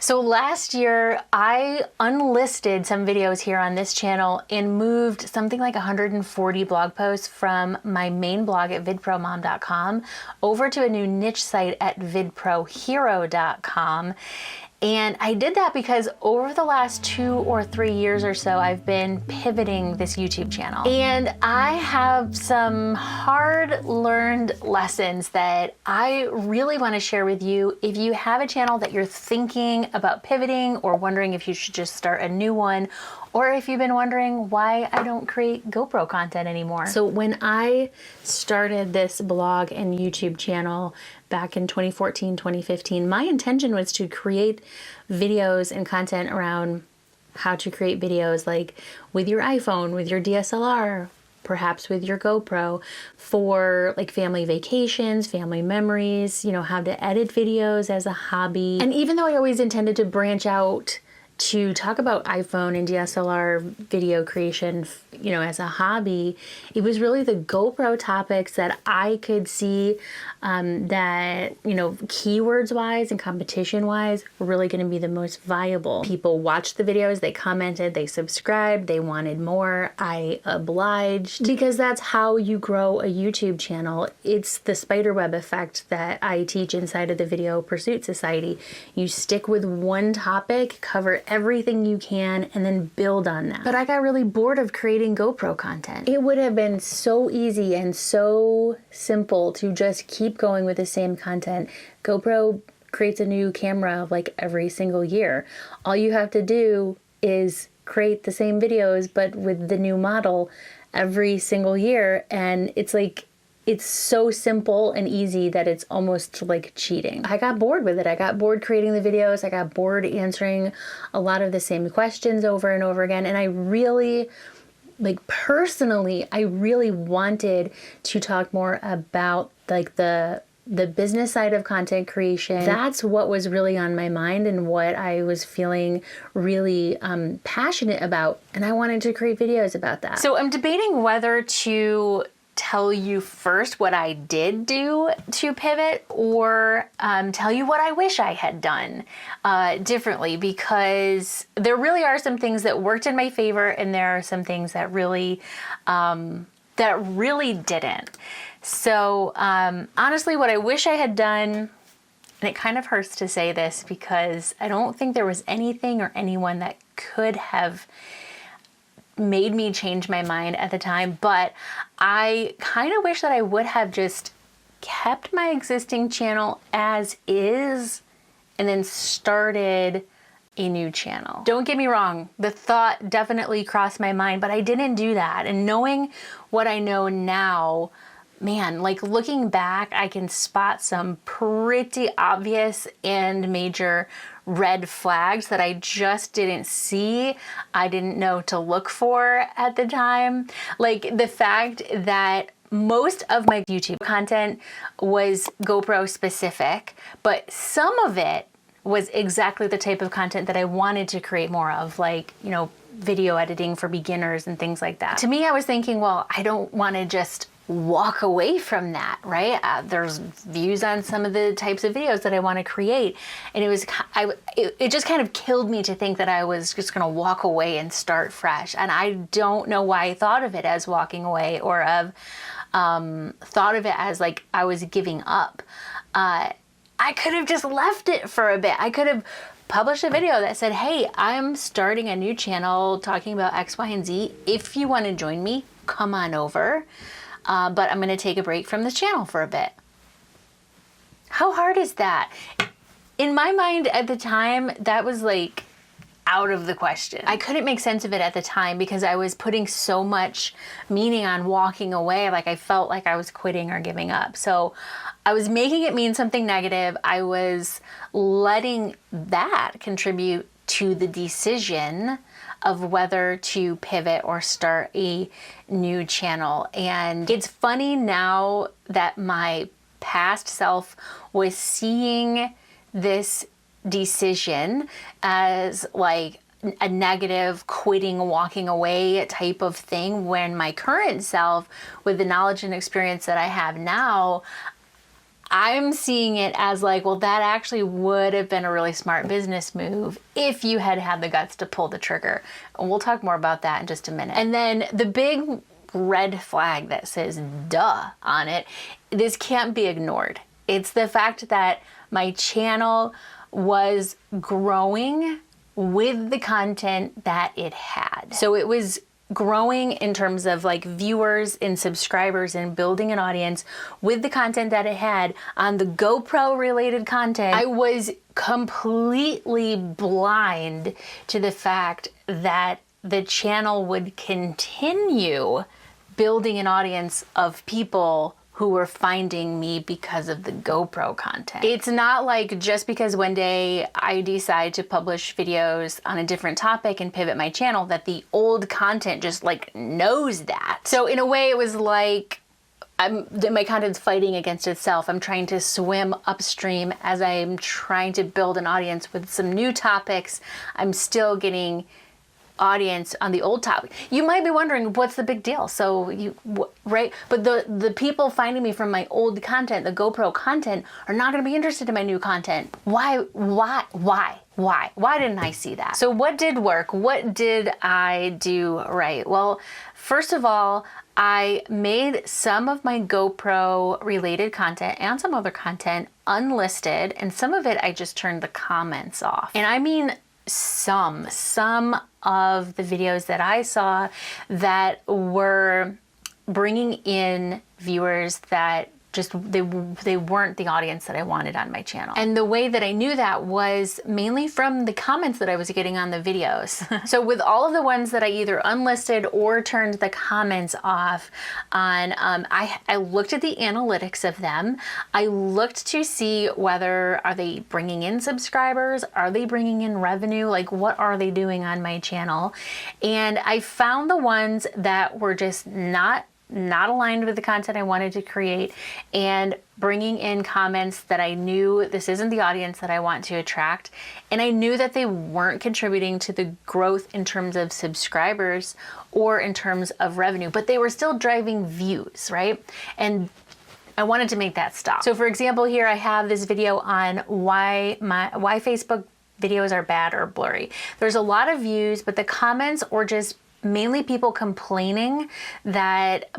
So last year, I unlisted some videos here on this channel and moved something like 140 blog posts from my main blog at vidpromom.com over to a new niche site at vidprohero.com. And I did that because over the last 2 or 3 years or so, I've been pivoting this YouTube channel. And I have some hard-learned lessons that I really want to share with you. If you have a channel that you're thinking about pivoting or wondering if you should just start a new one, or if you've been wondering why I don't create GoPro content anymore. So when I started this blog and YouTube channel back in 2014, 2015, my intention was to create videos and content around how to create videos like with your iPhone, with your DSLR, perhaps with your GoPro, for like family vacations, family memories, you know, how to edit videos as a hobby. And even though I always intended to branch out to talk about iPhone and DSLR video creation, you know, as a hobby, it was really the GoPro topics that I could see that, you know, keywords wise and competition wise, were really going to be the most viable. People watched the videos, they commented, they subscribed, they wanted more. I obliged, because that's how you grow a YouTube channel. It's the spiderweb effect that I teach inside of the Video Pursuit Society. You stick with one topic, cover everything you can, and then build on that. But I got really bored of creating GoPro content. It would have been so easy and so simple to just keep going with the same content. GoPro creates a new camera like every single year. All you have to do is create the same videos but with the new model every single year, and it's like, it's so simple and easy that it's almost like cheating. I got bored with it. I got bored creating the videos. I got bored answering a lot of the same questions over and over again. And I really, like personally, I really wanted to talk more about like the business side of content creation. That's what was really on my mind and what I was feeling really passionate about. And I wanted to create videos about that. So I'm debating whether to tell you first what I did do to pivot, or tell you what I wish I had done differently, because there really are some things that worked in my favor and there are some things that really didn't. So honestly, what I wish I had done, and it kind of hurts to say this because I don't think there was anything or anyone that could have made me change my mind at the time, but I kind of wish that I would have just kept my existing channel as is and then started a new channel. Don't get me wrong, the thought definitely crossed my mind, but I didn't do that. And knowing what I know now, man, like looking back, I can spot some pretty obvious and major red flags that I just didn't see. I didn't know to look for at the time. Like the fact that most of my YouTube content was GoPro specific, but some of it was exactly the type of content that I wanted to create more of, like, you know, video editing for beginners and things like that. To me, I was thinking, well, I don't want to just walk away from that, right? There's views on some of the types of videos that I want to create. And it just kind of killed me to think that I was just going to walk away and start fresh. And I don't know why I thought of it as walking away, or of thought of it as like I was giving up. I could have just left it for a bit. I could have published a video that said, hey, I'm starting a new channel talking about X, Y, and Z. If you want to join me, come on over. But I'm going to take a break from this channel for a bit. How hard is that? In my mind at the time, that was like out of the question. I couldn't make sense of it at the time because I was putting so much meaning on walking away. Like I felt like I was quitting or giving up. So I was making it mean something negative. I was letting that contribute to the decision of whether to pivot or start a new channel. And it's funny now that my past self was seeing this decision as like a negative, quitting, walking away type of thing, when my current self, with the knowledge and experience that I have now, I'm seeing it as like, well, that actually would have been a really smart business move if you had had the guts to pull the trigger. And we'll talk more about that in just a minute. And then the big red flag that says duh on it, this can't be ignored. It's the fact that my channel was growing with the content that it had. So it was growing in terms of like viewers and subscribers and building an audience with the content that it had. On the GoPro related content, I was completely blind to the fact that the channel would continue building an audience of people who were finding me because of the GoPro content. It's not like just because one day I decide to publish videos on a different topic and pivot my channel that the old content just like knows that. So in a way it was like my content's fighting against itself. I'm trying to swim upstream as I'm trying to build an audience with some new topics. I'm still getting audience on the old topic. You might be wondering, what's the big deal? So right? But the people finding me from my old content, the GoPro content, are not going to be interested in my new content. Why didn't I see that? So what did work? What did I do right? Well, first of all, I made some of my GoPro related content and some other content unlisted, and some of it I just turned the comments off. And I mean some of the videos that I saw that were bringing in viewers that just they weren't the audience that I wanted on my channel. And the way that I knew that was mainly from the comments that I was getting on the videos. So with all of the ones that I either unlisted or turned the comments off on, I looked at the analytics of them. I looked to see whether are they bringing in subscribers? Are they bringing in revenue? Like, what are they doing on my channel? And I found the ones that were just not aligned with the content I wanted to create, and bringing in comments that I knew this isn't the audience that I want to attract. And I knew that they weren't contributing to the growth in terms of subscribers or in terms of revenue, but they were still driving views, right? And I wanted to make that stop. So for example, here I have this video on why Facebook videos are bad or blurry. There's a lot of views, but the comments or just mainly people complaining that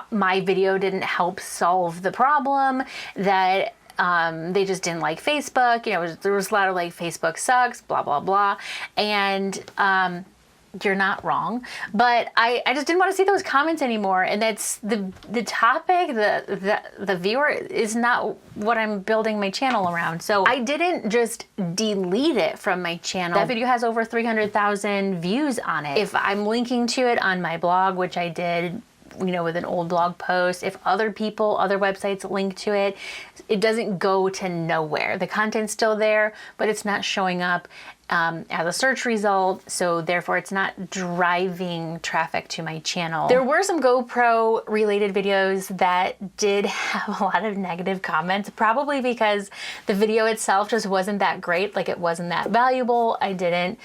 my video didn't help solve the problem, that they just didn't like Facebook. You know, there was a lot of like, Facebook sucks, blah, blah, blah. And you're not wrong, but I just didn't want to see those comments anymore. And that's the topic, the viewer is not what I'm building my channel around. So I didn't just delete it from my channel. That video has over 300,000 views on it. If I'm linking to it on my blog, which I did, you know, with an old blog post, if other people, other websites link to it, it doesn't go to nowhere. The content's still there, but it's not showing up as a search result, so therefore it's not driving traffic to my channel. There were some GoPro related videos that did have a lot of negative comments, probably because the video itself just wasn't that great, like it wasn't that valuable. I didn't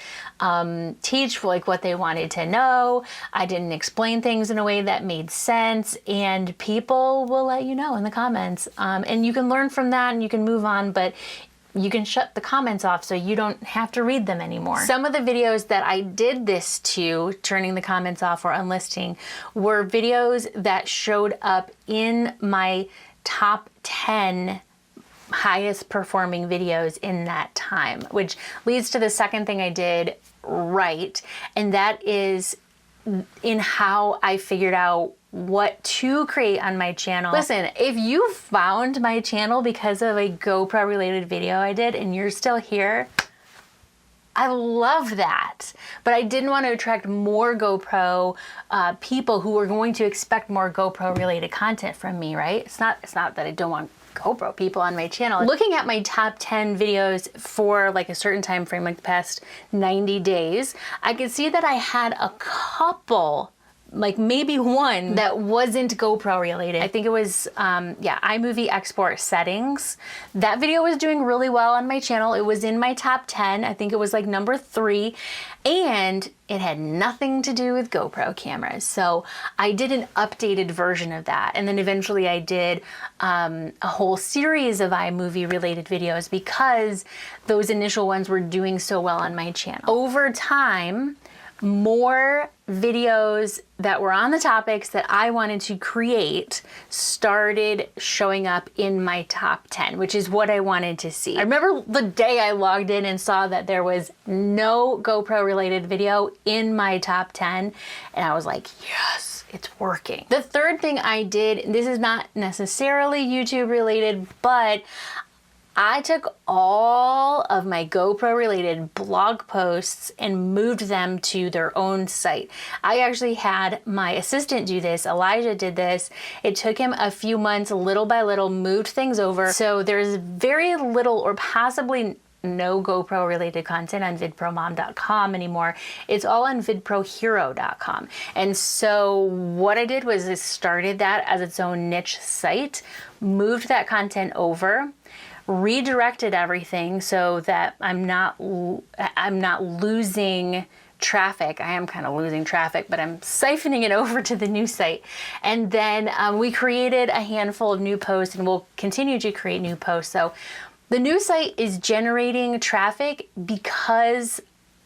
teach like what they wanted to know. I didn't explain things in a way that made sense, and people will let you know in the comments. And you can learn from that and you can move on, but you can shut the comments off so you don't have to read them anymore. Some of the videos that I did this to, turning the comments off or unlisting, were videos that showed up in my top 10 highest performing videos in that time, which leads to the second thing I did right, and that is in how I figured out what to create on my channel. Listen, if you found my channel because of a GoPro related video I did and you're still here, I love that. But I didn't want to attract more GoPro people who were going to expect more GoPro related content from me, right? It's not that I don't want GoPro people on my channel. Looking at my top 10 videos for like a certain time frame, like the past 90 days, I could see that I had a couple like maybe one that wasn't GoPro related. I think it was, iMovie export settings. That video was doing really well on my channel. It was in my top 10. I think it was like number 3, and it had nothing to do with GoPro cameras. So I did an updated version of that. And then eventually I did a whole series of iMovie related videos because those initial ones were doing so well on my channel. Over time, more videos that were on the topics that I wanted to create started showing up in my top 10, which is what I wanted to see. I remember the day I logged in and saw that there was no GoPro related video in my top 10, and I was like, yes, it's working. The third thing I did, this is not necessarily YouTube related, but I took all of my GoPro related blog posts and moved them to their own site. I actually had my assistant do this. Elijah did this. It took him a few months, little by little, moved things over. So there's very little or possibly no GoPro related content on vidpromom.com anymore. It's all on vidprohero.com. And so what I did was I started that as its own niche site, moved that content over, redirected everything so that I'm not losing traffic. I am kind of losing traffic, but I'm siphoning it over to the new site. And then we created a handful of new posts, and we'll continue to create new posts. So the new site is generating traffic because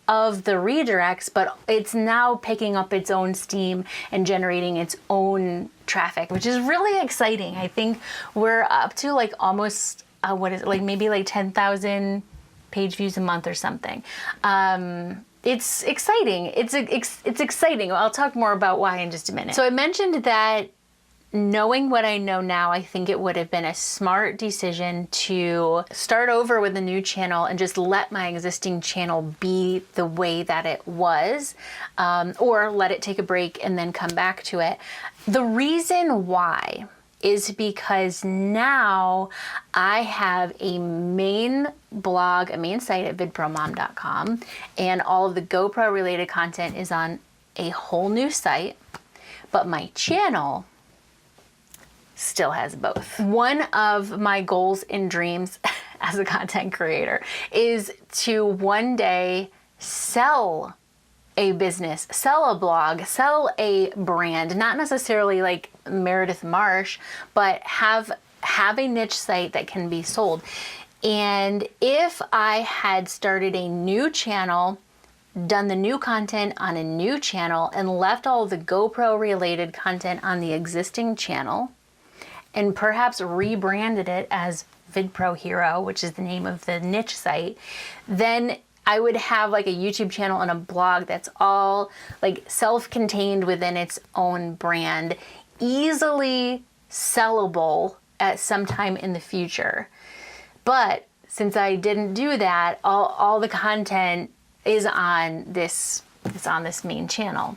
of the redirects, but it's now picking up its own steam and generating its own traffic, which is really exciting. I think we're up to like almost maybe like 10,000 page views a month or something. It's exciting. It's exciting. I'll talk more about why in just a minute. So I mentioned that knowing what I know now, I think it would have been a smart decision to start over with a new channel and just let my existing channel be the way that it was, or let it take a break and then come back to it. The reason why is because now I have a main blog, a main site at vidpromom.com, and all of the GoPro related content is on a whole new site, but my channel still has both. One of my goals and dreams as a content creator is to one day sell a business, sell a blog, sell a brand, not necessarily like Meredith Marsh, but have a niche site that can be sold. And if I had started a new channel, done the new content on a new channel, and left all the GoPro related content on the existing channel, and perhaps rebranded it as VidPro Hero, which is the name of the niche site, then I would have like a YouTube channel and a blog that's all like self-contained within its own brand, easily sellable at some time in the future. But since I didn't do that, all the content is on this main channel.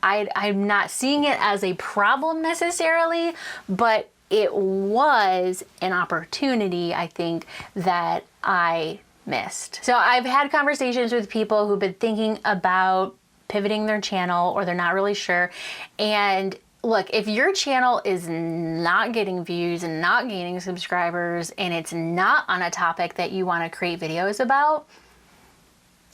I'm not seeing it as a problem necessarily, but it was an opportunity, I think, that I missed. So I've had conversations with people who've been thinking about pivoting their channel, or they're not really sure. And look, if your channel is not getting views and not gaining subscribers, and it's not on a topic that you want to create videos about,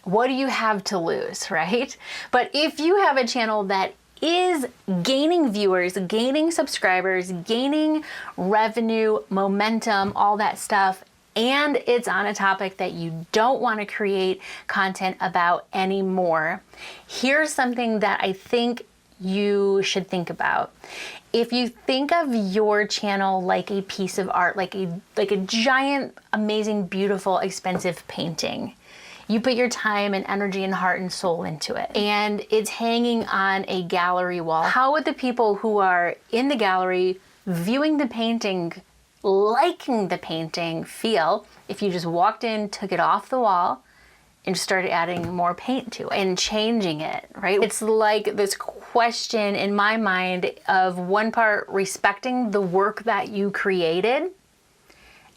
what do you have to lose, right? But if you have a channel that is gaining viewers, gaining subscribers, gaining revenue, momentum, all that stuff, and it's on a topic that you don't want to create content about anymore, here's something that I think you should think about. If you think of your channel like a piece of art, like a giant, amazing, beautiful, expensive painting, you put your time and energy and heart and soul into it, and it's hanging on a gallery wall. How would the people who are in the gallery viewing the painting, liking the painting, feel if you just walked in, took it off the wall, and started adding more paint to it and changing it, right? It's like this question in my mind of one part respecting the work that you created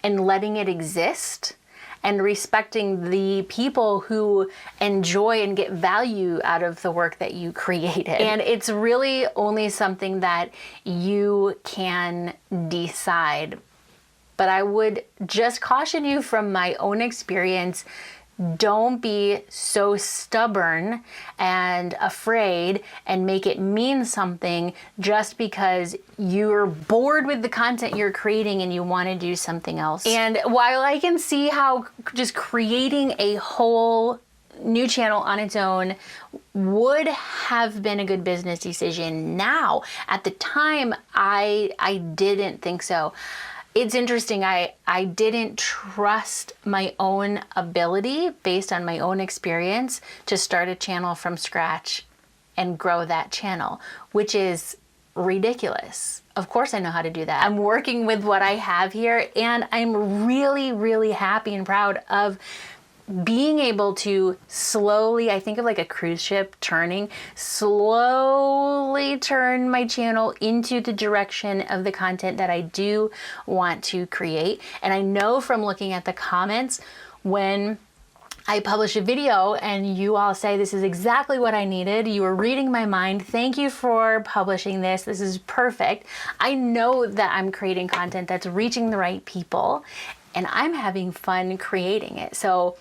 and letting it exist, and respecting the people who enjoy and get value out of the work that you created. And it's really only something that you can decide. But I would just caution you from my own experience, don't be so stubborn and afraid and make it mean something just because you're bored with the content you're creating and you want to do something else. And while I can see how just creating a whole new channel on its own would have been a good business decision now, at the time I didn't think so. It's interesting, I didn't trust my own ability based on my own experience to start a channel from scratch and grow that channel, which is ridiculous. Of course I know how to do that. I'm working with what I have here, and I'm really, really happy and proud of being able to slowly, I think of like a cruise ship turning, slowly turn my channel into the direction of the content that I do want to create. And I know from looking at the comments when I publish a video and you all say, this is exactly what I needed. You were reading my mind. Thank you for publishing this. This is perfect. I know that I'm creating content that's reaching the right people and I'm having fun creating it. So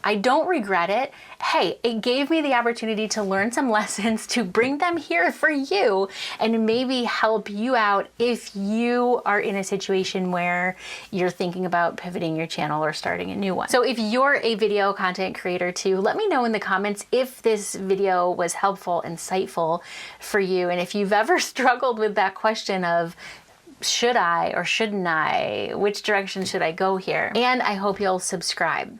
I don't regret it. Hey, it gave me the opportunity to learn some lessons, to bring them here for you and maybe help you out if you are in a situation where you're thinking about pivoting your channel or starting a new one. So if you're a video content creator too, let me know in the comments if this video was helpful, insightful for you. And if you've ever struggled with that question of, should I or shouldn't I? Which direction should I go here? And I hope you'll subscribe.